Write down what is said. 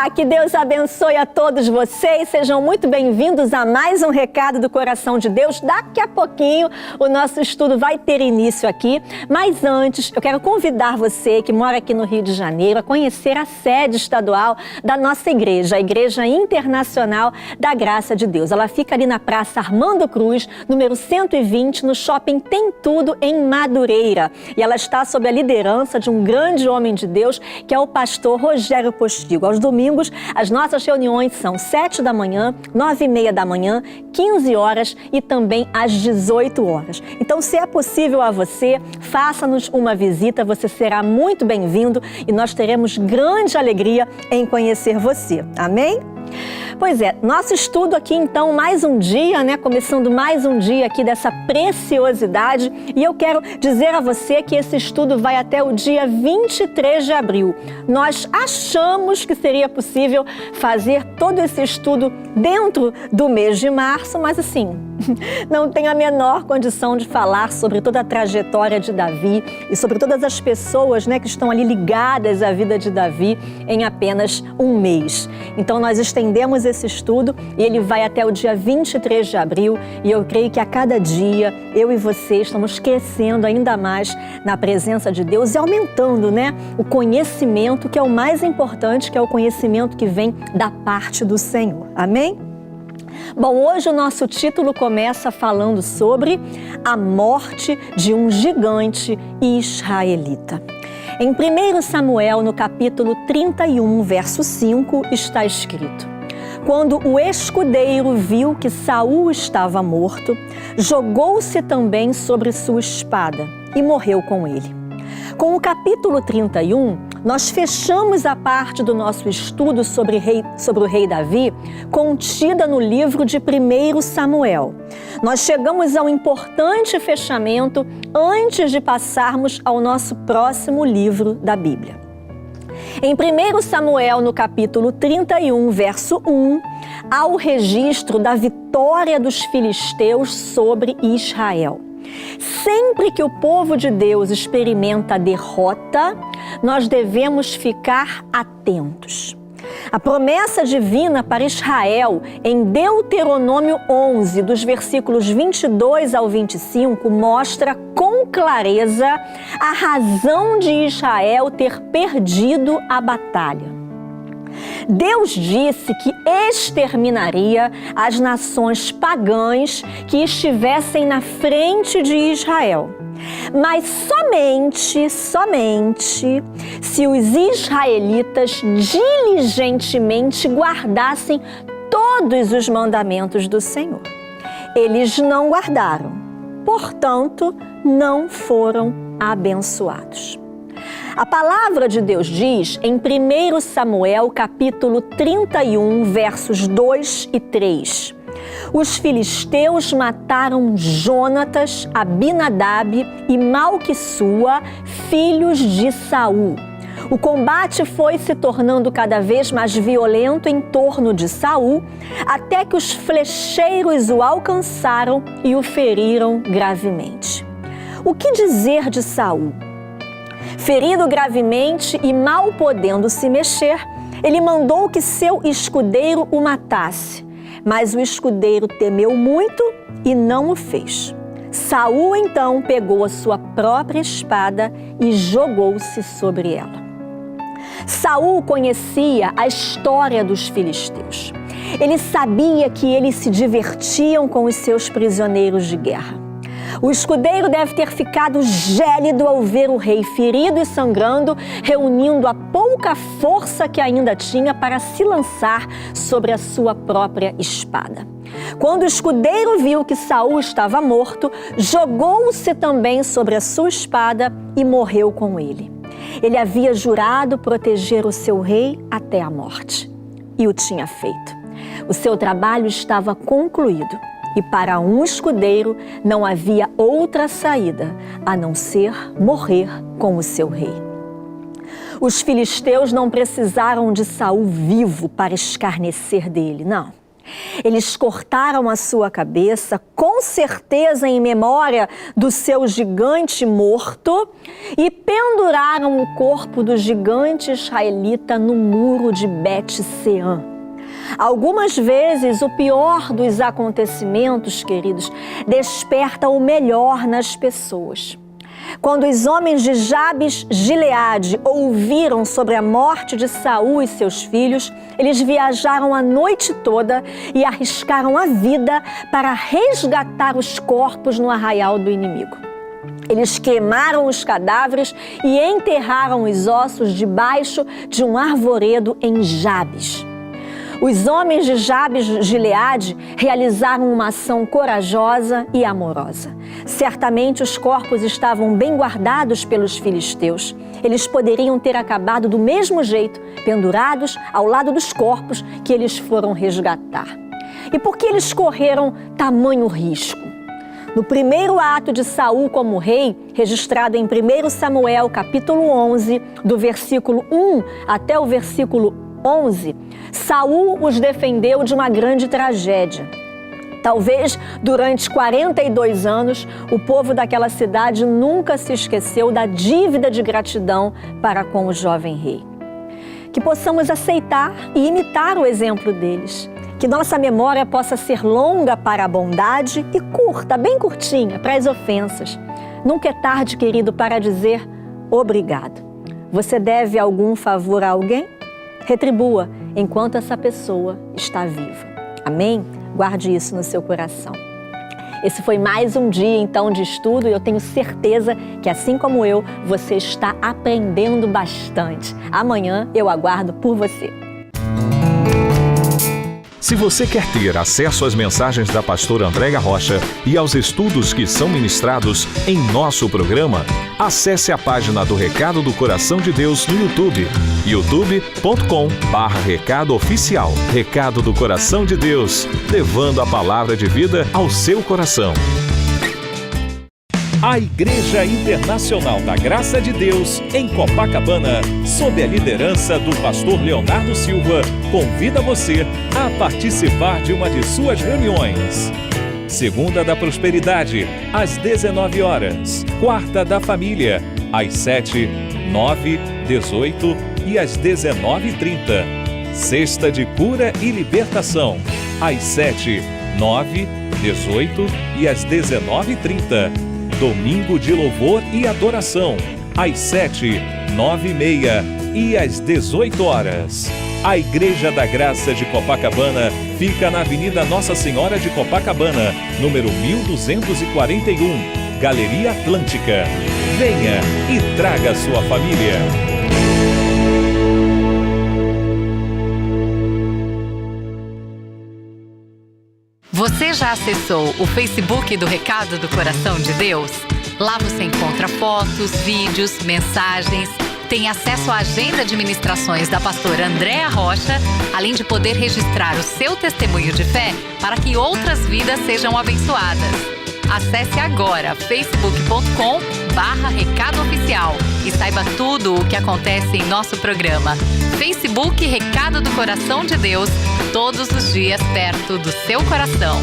Olá, que Deus abençoe a todos vocês. Sejam muito bem-vindos a mais um Recado do Coração de Deus. Daqui a pouquinho o nosso estudo vai ter início aqui. Mas antes, eu quero convidar você que mora aqui no Rio de Janeiro a conhecer a sede estadual da nossa igreja, a Igreja Internacional da Graça de Deus. Ela fica ali na Praça Armando Cruz, número 120, no Shopping Tem Tudo, em Madureira. E ela está sob a liderança de um grande homem de Deus, que é o pastor Rogério Postigo. Aos domingos, as nossas reuniões são 7 da manhã, 9h30 da manhã, 15 horas e também às 18 horas. Então, se é possível a você, faça-nos uma visita, você será muito bem-vindo e nós teremos grande alegria em conhecer você. Amém? Pois é, nosso estudo aqui então, mais um dia, começando mais um dia aqui dessa preciosidade, e eu quero dizer a você que esse estudo vai até o dia 23 de abril. Nós achamos que seria possível fazer todo esse estudo dentro do mês de março, mas assim, não tenho a menor condição de falar sobre toda a trajetória de Davi e sobre todas as pessoas, que estão ali ligadas à vida de Davi em apenas um mês. Então nós estendemos esse estudo e ele vai até o dia 23 de abril e eu creio que a cada dia eu e você estamos crescendo ainda mais na presença de Deus e aumentando, o conhecimento, que é o mais importante, que é o conhecimento que vem da parte do Senhor. Amém? Bom, hoje o nosso título começa falando sobre a morte de um gigante israelita. Em 1 Samuel, no capítulo 31, verso 5, está escrito: quando o escudeiro viu que Saul estava morto, jogou-se também sobre sua espada e morreu com ele. Com o capítulo 31, nós fechamos a parte do nosso estudo sobre o rei Davi, contida no livro de 1 Samuel. Nós chegamos a um importante fechamento antes de passarmos ao nosso próximo livro da Bíblia. Em 1 Samuel, no capítulo 31, verso 1, há o registro da vitória dos filisteus sobre Israel. Sempre que o povo de Deus experimenta a derrota, nós devemos ficar atentos. A promessa divina para Israel, em Deuteronômio 11, dos versículos 22 ao 25, mostra com clareza a razão de Israel ter perdido a batalha. Deus disse que exterminaria as nações pagãs que estivessem na frente de Israel. Mas somente se os israelitas diligentemente guardassem todos os mandamentos do Senhor. Eles não guardaram, portanto, não foram abençoados. A palavra de Deus diz em 1 Samuel, capítulo 31, versos 2 e 3. Os filisteus mataram Jonatas, Abinadab e Malquissua, filhos de Saul. O combate foi se tornando cada vez mais violento em torno de Saul, até que os flecheiros o alcançaram e o feriram gravemente. O que dizer de Saul? Ferido gravemente e mal podendo se mexer, ele mandou que seu escudeiro o matasse. Mas o escudeiro temeu muito e não o fez. Saul então pegou a sua própria espada e jogou-se sobre ela. Saul conhecia a história dos filisteus. Ele sabia que eles se divertiam com os seus prisioneiros de guerra. O escudeiro deve ter ficado gélido ao ver o rei ferido e sangrando, reunindo a pouca força que ainda tinha para se lançar sobre a sua própria espada. Quando o escudeiro viu que Saul estava morto, jogou-se também sobre a sua espada e morreu com ele. Ele havia jurado proteger o seu rei até a morte. E o tinha feito. O seu trabalho estava concluído. E para um escudeiro não havia outra saída a não ser morrer com o seu rei. Os filisteus não precisaram de Saul vivo para escarnecer dele, não. Eles cortaram a sua cabeça com certeza em memória do seu gigante morto e penduraram o corpo do gigante israelita no muro de Bet-Sean. Algumas vezes, o pior dos acontecimentos, queridos, desperta o melhor nas pessoas. Quando os homens de Jabes Gileade ouviram sobre a morte de Saul e seus filhos, eles viajaram a noite toda e arriscaram a vida para resgatar os corpos no arraial do inimigo. Eles queimaram os cadáveres e enterraram os ossos debaixo de um arvoredo em Jabes. Os homens de Jabes Gileade realizaram uma ação corajosa e amorosa. Certamente os corpos estavam bem guardados pelos filisteus. Eles poderiam ter acabado do mesmo jeito, pendurados ao lado dos corpos que eles foram resgatar. E por que eles correram tamanho risco? No primeiro ato de Saul como rei, registrado em 1 Samuel, capítulo 11, do versículo 1 até o versículo 11, Saul os defendeu de uma grande tragédia. Talvez durante 42 anos, o povo daquela cidade nunca se esqueceu da dívida de gratidão para com o jovem rei. Que possamos aceitar e imitar o exemplo deles. Que nossa memória possa ser longa para a bondade e curta, bem curtinha, para as ofensas. Nunca é tarde, querido, para dizer obrigado. Você deve algum favor a alguém? Retribua enquanto essa pessoa está viva. Amém? Guarde isso no seu coração. Esse foi mais um dia, então, de estudo e eu tenho certeza que, assim como eu, você está aprendendo bastante. Amanhã eu aguardo por você. Se você quer ter acesso às mensagens da pastora Andréia Rocha e aos estudos que são ministrados em nosso programa, acesse a página do Recado do Coração de Deus no YouTube, youtube.com/Recado Oficial. Recado do Coração de Deus, levando a palavra de vida ao seu coração. A Igreja Internacional da Graça de Deus, em Copacabana, sob a liderança do pastor Leonardo Silva, convida você a participar de uma de suas reuniões. Segunda da Prosperidade, às 19 horas. Quarta da Família, às 7, 9, 18 e às 19h30. Sexta de Cura e Libertação, às 7, 9, 18 e às 19h30. Domingo de Louvor e Adoração, às 7, 9h30 e às 18 horas. A Igreja da Graça de Copacabana fica na Avenida Nossa Senhora de Copacabana, número 1241, Galeria Atlântica. Venha e traga sua família. Você já acessou o Facebook do Recado do Coração de Deus? Lá você encontra fotos, vídeos, mensagens, tem acesso à agenda de ministrações da pastora Andréia Rocha, além de poder registrar o seu testemunho de fé para que outras vidas sejam abençoadas. Acesse agora facebook.com/Recado Oficial e saiba tudo o que acontece em nosso programa. Facebook Recado do Coração de Deus, todos os dias perto do seu coração.